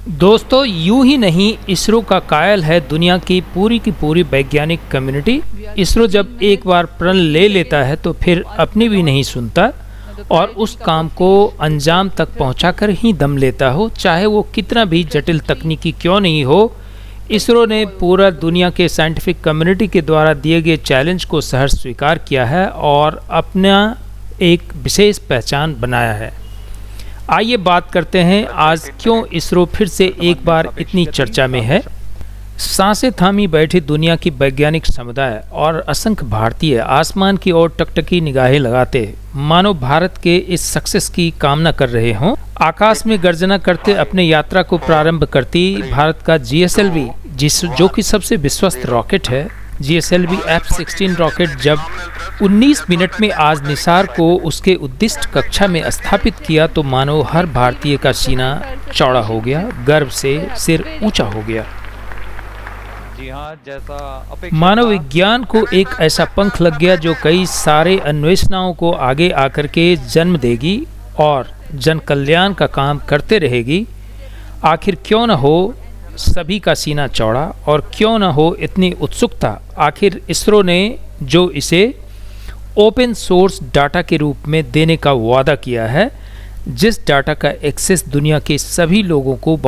दोस्तों यूं ही नहीं, इसरो का कायल है दुनिया की पूरी वैज्ञानिक कम्युनिटी। इसरो जब एक बार प्रण ले लेता है तो फिर अपनी भी नहीं सुनता और उस काम को अंजाम तक पहुंचाकर ही दम लेता हो, चाहे वो कितना भी जटिल तकनीकी क्यों नहीं हो। इसरो ने पूरा दुनिया के साइंटिफिक कम्युनिटी के द्वारा दिए गए चैलेंज को सहर्ष स्वीकार किया है और अपना एक विशेष पहचान बनाया है। आइए बात करते हैं आज क्यों इसरो फिर से एक बार इतनी चर्चा में है। सांसें थामी बैठी दुनिया की वैज्ञानिक समुदाय और असंख्य भारतीय आसमान की ओर टकटकी निगाहें लगाते मानो भारत के इस सक्सेस की कामना कर रहे हों। आकाश में गर्जना करते अपने यात्रा को प्रारंभ करती भारत का GSLV जो कि सबसे विश्वस्त रॉकेट है, GSLV F-16 रॉकेट जब 19 मिनट में आज निसार को उसके उद्दिष्ट कक्षा में स्थापित किया तो मानो हर भारतीय का सीना चौड़ा हो गया, गर्व से सिर ऊंचा हो गया। जी हाँ, जैसा मानव विज्ञान को एक ऐसा पंख लग गया जो कई सारे अन्वेषणाओं को आगे आकर के जन्म देगी और जन कल्याण का काम करते रहेगी। आखिर क्यों न हो सभी का सीना चौड़ा और क्यों न हो इतनी उत्सुकता। आखिर इसरो ने जो इसे ओपन सोर्स डाटा के रूप में देने का वादा किया है, जिस डाटा का एक्सेस दुनिया के सभी लोगों को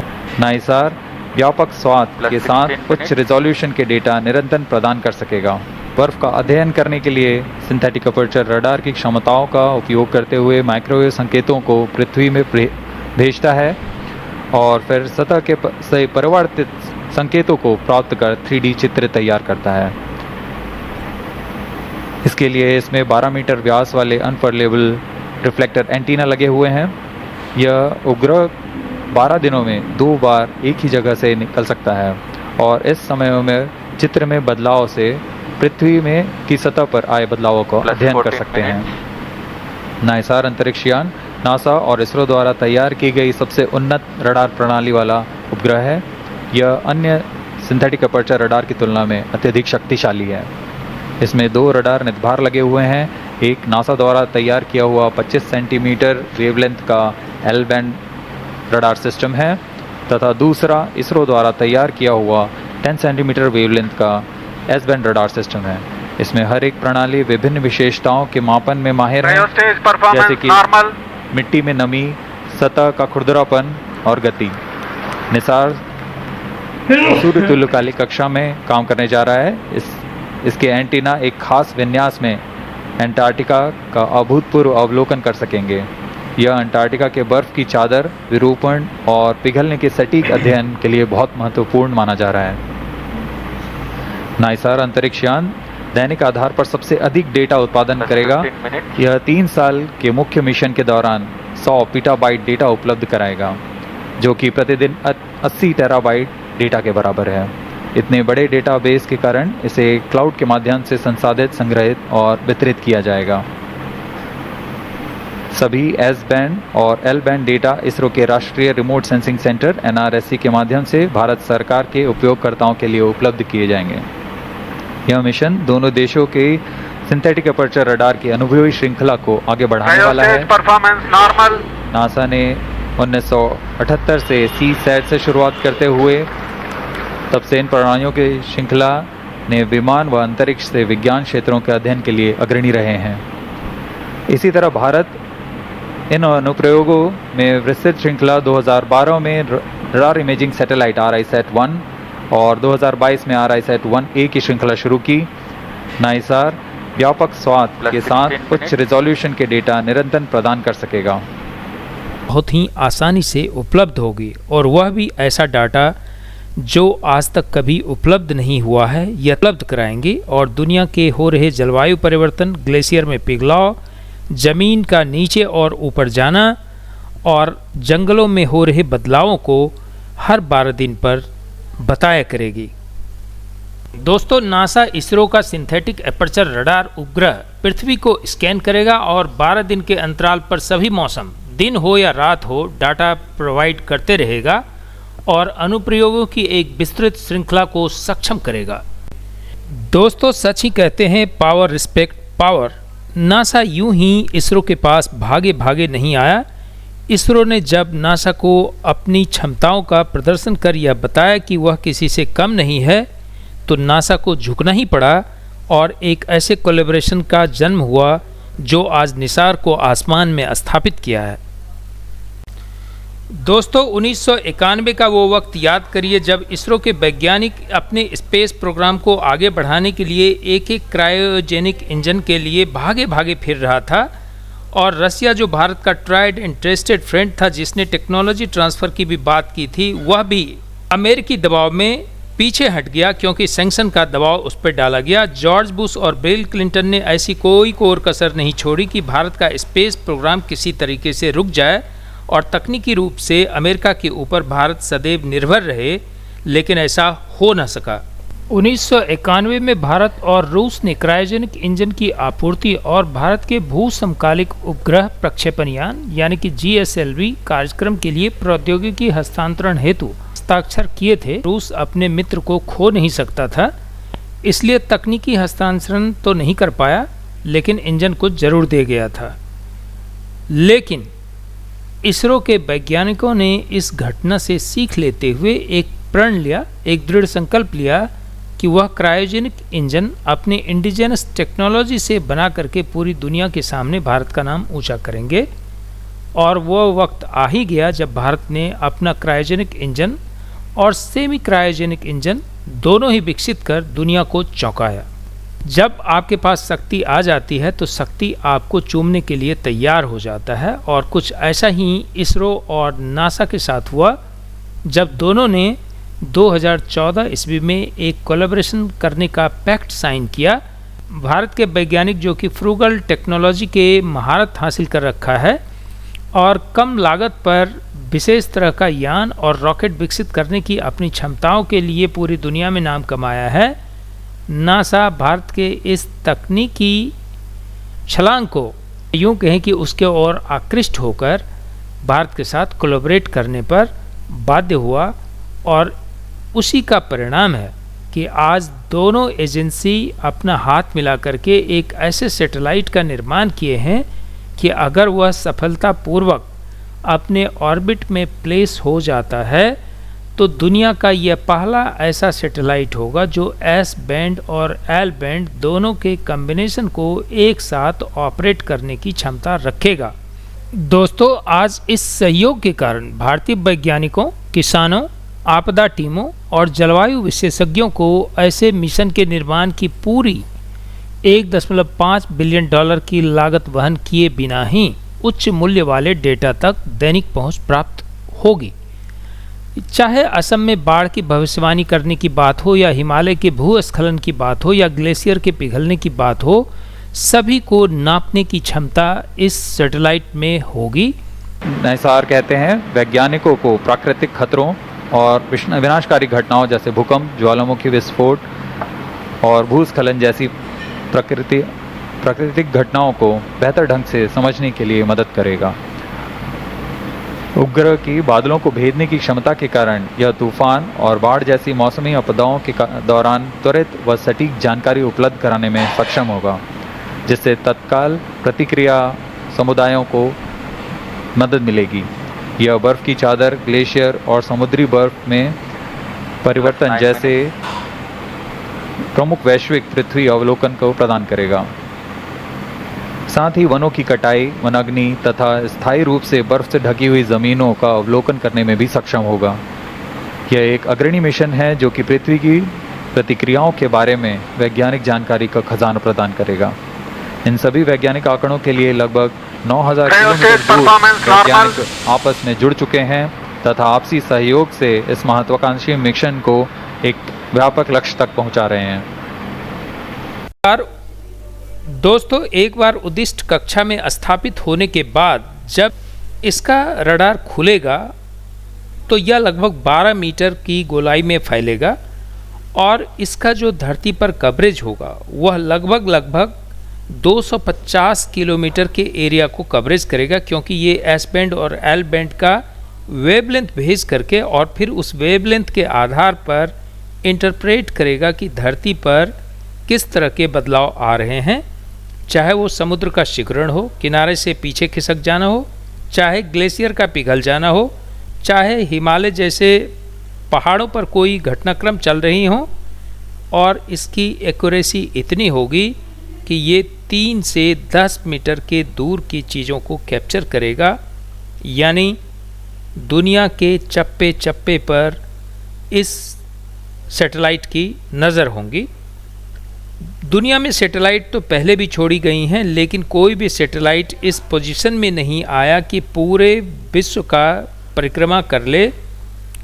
नाइसार व्यापक स्वाद के साथ उच्च रिजोल्यूशन के डेटा निरंतर प्रदान कर सकेगा। बर्फ का अध्ययन करने के लिए सिंथेटिक अपर्चर रडार की क्षमताओं का उपयोग करते हुए माइक्रोवेव संकेतों को पृथ्वी में भेजता है और फिर सतह के से परिवर्तित संकेतों को प्राप्त कर 3D चित्र तैयार करता है। इसके लिए इसमें 12 मीटर व्यास वाले अनफर्लेबल रिफ्लेक्टर एंटीना लगे हुए हैं। यह उपग्रह 12 दिनों में 2 बार एक ही जगह से निकल सकता है और इस समय में चित्र में बदलाव से पृथ्वी में की सतह पर आए बदलावों को अध्ययन कर सकते हैं। नाइसार अंतरिक्ष यान नासा और इसरो द्वारा तैयार की गई सबसे उन्नत रडार प्रणाली वाला उपग्रह है। यह अन्य सिंथेटिक अपर्चर रडार की तुलना में अत्यधिक शक्तिशाली है। इसमें 2 रडार नितंभार लगे हुए हैं। एक नासा द्वारा तैयार किया हुआ 25 सेंटीमीटर वेवलेंथ का एल बैंड रडार सिस्टम है तथा दूसरा इसरो द्वारा तैयार किया हुआ 10 सेंटीमीटर वेवलेंथ का एस बैंड रडार सिस्टम है। इसमें हर एक प्रणाली विभिन्न विशेषताओं के मापन में माहिर है, जैसे कि मिट्टी में नमी, सतह का खुरदरापन और गति। निसार सूर्य तुल्यकालिक कक्षा में काम करने जा रहा है। इसके एंटीना एक खास विन्यास में अंटार्कटिका का अभूतपूर्व अवलोकन कर सकेंगे। यह अंटार्कटिका के बर्फ की चादर, विरूपण और पिघलने के सटीक अध्ययन के लिए बहुत महत्वपूर्ण माना जा रहा है। नाइसार अंतरिक्ष यान दैनिक आधार पर सबसे अधिक डेटा उत्पादन करेगा। यह 3 साल के मुख्य मिशन के दौरान 100 पीटाबाइट डेटा उपलब्ध कराएगा, जो कि प्रतिदिन 80 टेराबाइट डेटा के बराबर है। इतने बड़े डेटाबेस के कारण इसे क्लाउड के माध्यम से संसाधित, संग्रहित और वितरित किया जाएगा। सभी एस बैंड और एल बैंड डेटा इसरो के राष्ट्रीय रिमोट सेंसिंग सेंटर NRSC के माध्यम से भारत सरकार के उपयोगकर्ताओं के लिए उपलब्ध किए जाएंगे। यह मिशन दोनों देशों के सिंथेटिक अपर्चर रडार की अनुभवी श्रृंखला को आगे बढ़ाने वाला है। नासा ने 1978 से CSAT से शुरुआत करते हुए तब से इन प्रणालियों की श्रृंखला ने विमान व अंतरिक्ष से विज्ञान क्षेत्रों के अध्ययन के लिए अग्रणी रहे हैं। इसी तरह भारत इन अनुप्रयोगों में विस्तृत श्रृंखला 2012 में रडार इमेजिंग सैटेलाइट RISAT-1 और 2022 में RISAT-1A की श्रृंखला शुरू की। नाइसार व्यापक स्वाद के साथ उच्च रिजोल्यूशन के डेटा निरंतर प्रदान कर सकेगा। बहुत ही आसानी से उपलब्ध होगी और वह भी ऐसा डाटा जो आज तक कभी उपलब्ध नहीं हुआ है, यह उपलब्ध कराएंगे और दुनिया के हो रहे जलवायु परिवर्तन, ग्लेशियर में पिघलाव, जमीन का नीचे और ऊपर जाना और जंगलों में हो रहे बदलावों को हर 12 दिन पर बताया करेगी। दोस्तों, नासा इसरो का सिंथेटिक अपर्चर रडार उपग्रह पृथ्वी को स्कैन करेगा और 12 दिन के अंतराल पर सभी मौसम, दिन हो या रात हो, डाटा प्रोवाइड करते रहेगा और अनुप्रयोगों की एक विस्तृत श्रृंखला को सक्षम करेगा। दोस्तों, सच ही कहते हैं, पावर रिस्पेक्ट पावर। नासा यूं ही इसरो के पास भागे भागे नहीं आया, इसरो ने जब नासा को अपनी क्षमताओं का प्रदर्शन कर यह बताया कि वह किसी से कम नहीं है, तो नासा को झुकना ही पड़ा और एक ऐसे कोलैबोरेशन का जन्म हुआ जो आज निसार को आसमान में स्थापित किया है। दोस्तों, 1991 का वो वक्त याद करिए जब इसरो के वैज्ञानिक अपने स्पेस प्रोग्राम को आगे बढ़ाने के लिए एक एक क्रायोजेनिक इंजन के लिए भागे भागे फिर रहा था, और रसिया जो भारत का ट्राइड एंड टेस्टेड फ्रेंड था, जिसने टेक्नोलॉजी ट्रांसफ़र की भी बात की थी, वह भी अमेरिकी दबाव में पीछे हट गया क्योंकि सैंक्शन का दबाव उस पर डाला गया। जॉर्ज बुश और बिल क्लिंटन ने ऐसी कोई कोर कसर नहीं छोड़ी कि भारत का स्पेस प्रोग्राम किसी तरीके से रुक जाए और तकनीकी रूप से अमेरिका के ऊपर भारत सदैव निर्भर रहे, लेकिन ऐसा हो न सका। 1991 में भारत और रूस ने क्रायोजेनिक इंजन की आपूर्ति और भारत के भू समकालिक उपग्रह प्रक्षेपण यान यानी कि GSLV कार्यक्रम के लिए प्रौद्योगिकी हस्तांतरण हेतु हस्ताक्षर किए थे। रूस अपने मित्र को खो नहीं सकता था, इसलिए तकनीकी हस्तांतरण तो नहीं कर पाया, लेकिन इंजन को जरूर दे गया था। लेकिन इसरो के वैज्ञानिकों ने इस घटना से सीख लेते हुए एक प्रण लिया, एक दृढ़ संकल्प लिया कि वह क्रायोजेनिक इंजन अपने इंडिजिनस टेक्नोलॉजी से बना करके पूरी दुनिया के सामने भारत का नाम ऊंचा करेंगे। और वह वक्त आ ही गया जब भारत ने अपना क्रायोजेनिक इंजन और सेमी क्रायोजेनिक इंजन दोनों ही विकसित कर दुनिया को चौंकाया। जब आपके पास शक्ति आ जाती है तो शक्ति आपको चूमने के लिए तैयार हो जाता है, और कुछ ऐसा ही इसरो और नासा के साथ हुआ जब दोनों ने 2014 ईस्वी में एक कोलैबोरेशन करने का पैक्ट साइन किया। भारत के वैज्ञानिक जो कि फ्रूगल टेक्नोलॉजी के महारत हासिल कर रखा है और कम लागत पर विशेष तरह का यान और रॉकेट विकसित करने की अपनी क्षमताओं के लिए पूरी दुनिया में नाम कमाया है, नासा भारत के इस तकनीकी छलांग को यूँ कहें कि उसके ओर आकृष्ट होकर भारत के साथ कोलैबोरेट करने पर बाध्य हुआ, और उसी का परिणाम है कि आज दोनों एजेंसी अपना हाथ मिला करके एक ऐसे सैटेलाइट का निर्माण किए हैं कि अगर वह सफलतापूर्वक अपने ऑर्बिट में प्लेस हो जाता है तो दुनिया का यह पहला ऐसा सैटेलाइट होगा जो एस बैंड और एल बैंड दोनों के कॉम्बिनेशन को एक साथ ऑपरेट करने की क्षमता रखेगा। दोस्तों, आज इस सहयोग के कारण भारतीय वैज्ञानिकों, किसानों, आपदा टीमों और जलवायु विशेषज्ञों को ऐसे मिशन के निर्माण की पूरी 1.5 बिलियन डॉलर की लागत वहन किए बिना ही उच्च मूल्य वाले डेटा तक दैनिक पहुंच प्राप्त होगी। चाहे असम में बाढ़ की भविष्यवाणी करने की बात हो, या हिमालय के भूस्खलन की बात हो, या ग्लेशियर के पिघलने की बात हो, सभी को नापने की क्षमता इस सैटेलाइट में होगी। निसार कहते हैं वैज्ञानिकों को प्राकृतिक खतरों और विनाशकारी घटनाओं जैसे भूकंप, ज्वालामुखी विस्फोट और भूस्खलन जैसी प्राकृतिक घटनाओं को बेहतर ढंग से समझने के लिए मदद करेगा। उपग्रह की बादलों को भेदने की क्षमता के कारण यह तूफान और बाढ़ जैसी मौसमी आपदाओं के दौरान त्वरित व सटीक जानकारी उपलब्ध कराने में सक्षम होगा, जिससे तत्काल प्रतिक्रिया समुदायों को मदद मिलेगी। यह बर्फ़ की चादर, ग्लेशियर और समुद्री बर्फ में परिवर्तन जैसे प्रमुख वैश्विक पृथ्वी अवलोकन को प्रदान करेगा। साथ ही वनों की कटाई, वनाग्नि तथा स्थायी रूप से बर्फ से ढकी हुई ज़मीनों का अवलोकन करने में भी सक्षम होगा। यह एक अग्रणी मिशन है जो कि पृथ्वी की प्रतिक्रियाओं के बारे में वैज्ञानिक जानकारी का खजाना प्रदान करेगा। इन सभी वैज्ञानिक आंकड़ों के लिए लगभग 9000 किलोमीटर दूर वैज्ञानिक आपस में जुड़ चुके हैं तथा आपसी सहयोग से इस महत्वाकांक्षी मिशन को एक व्यापक लक्ष्य तक पहुंचा रहे हैं। दोस्तों, एक बार उद्दिष्ट कक्षा में स्थापित होने के बाद जब इसका रडार खुलेगा तो यह लगभग 12 मीटर की गोलाई में फैलेगा, और इसका जो धरती पर कवरेज होगा वह लगभग 250 किलोमीटर के एरिया को कवरेज करेगा, क्योंकि ये एस बैंड और एल बैंड का वेवलेंथ भेज करके और फिर उस वेवलेंथ के आधार पर इंटरप्रेट करेगा कि धरती पर किस तरह के बदलाव आ रहे हैं, चाहे वो समुद्र का शिखरण हो, किनारे से पीछे खिसक जाना हो, चाहे ग्लेशियर का पिघल जाना हो, चाहे हिमालय जैसे पहाड़ों पर कोई घटनाक्रम चल रही हो, और इसकी एक्यूरेसी इतनी होगी कि ये 3 से 10 मीटर के दूर की चीज़ों को कैप्चर करेगा। यानी दुनिया के चप्पे चप्पे पर इस सैटेलाइट की नज़र होंगी। दुनिया में सैटेलाइट तो पहले भी छोड़ी गई हैं, लेकिन कोई भी सैटेलाइट इस पोजीशन में नहीं आया कि पूरे विश्व का परिक्रमा कर ले,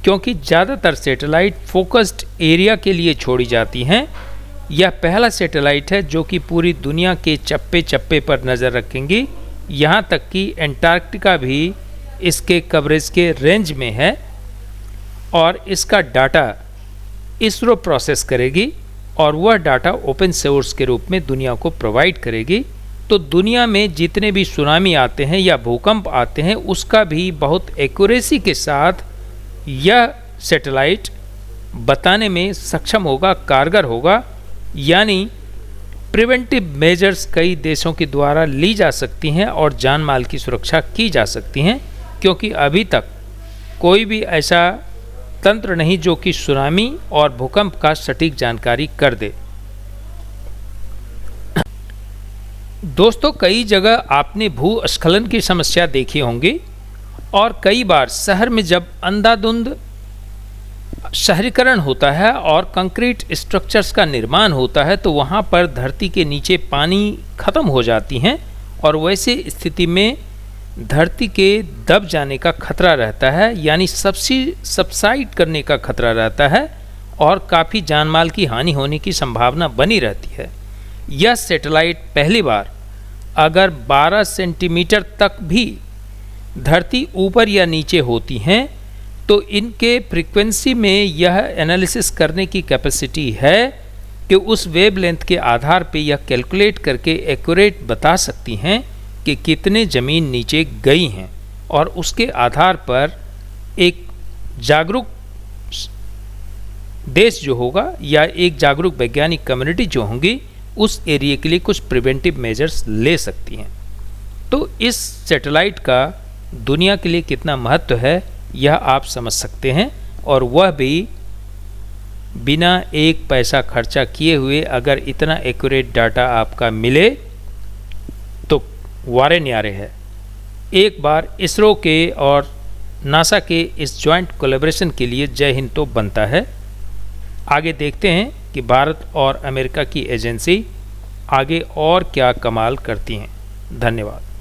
क्योंकि ज़्यादातर सैटेलाइट फोकस्ड एरिया के लिए छोड़ी जाती हैं। यह पहला सैटेलाइट है जो कि पूरी दुनिया के चप्पे चप्पे पर नज़र रखेंगी, यहाँ तक कि एंटार्क्टिका भी इसके कवरेज के रेंज में है, और इसका डाटा इसरो प्रोसेस करेगी और वह डाटा ओपन सोर्स के रूप में दुनिया को प्रोवाइड करेगी। तो दुनिया में जितने भी सुनामी आते हैं या भूकंप आते हैं, उसका भी बहुत एक्यूरेसी के साथ यह सैटेलाइट बताने में सक्षम होगा, कारगर होगा। यानी प्रिवेंटिव मेजर्स कई देशों के द्वारा ली जा सकती हैं और जान माल की सुरक्षा की जा सकती हैं, क्योंकि अभी तक कोई भी ऐसा तंत्र नहीं जो कि सुनामी और भूकंप का सटीक जानकारी कर दे। दोस्तों, कई जगह आपने भूस्खलन की समस्या देखी होंगी, और कई बार शहर में जब अंधाधुंध शहरीकरण होता है और कंक्रीट स्ट्रक्चर्स का निर्माण होता है, तो वहाँ पर धरती के नीचे पानी ख़त्म हो जाती हैं, और वैसे स्थिति में धरती के दब जाने का खतरा रहता है, यानी सबसाइड करने का खतरा रहता है, और काफ़ी जानमाल की हानि होने की संभावना बनी रहती है। यह सैटेलाइट पहली बार अगर 12 सेंटीमीटर तक भी धरती ऊपर या नीचे होती हैं, तो इनके फ्रीक्वेंसी में यह एनालिसिस करने की कैपेसिटी है कि उस वेवलेंथ के आधार पे यह कैलकुलेट करके एक्यूरेट बता सकती हैं कि कितने ज़मीन नीचे गई हैं, और उसके आधार पर एक जागरूक देश जो होगा या एक जागरूक वैज्ञानिक कम्युनिटी जो होंगी, उस एरिया के लिए कुछ प्रिवेंटिव मेजर्स ले सकती हैं। तो इस सैटेलाइट का दुनिया के लिए कितना महत्व है, यह आप समझ सकते हैं, और वह भी बिना एक पैसा खर्चा किए हुए अगर इतना एक्यूरेट डाटा आपका मिले तो वारे न्यारे है। एक बार इसरो के और नासा के इस जॉइंट कोलैबोरेशन के लिए जय हिंद तो बनता है। आगे देखते हैं कि भारत और अमेरिका की एजेंसी आगे और क्या कमाल करती हैं। धन्यवाद।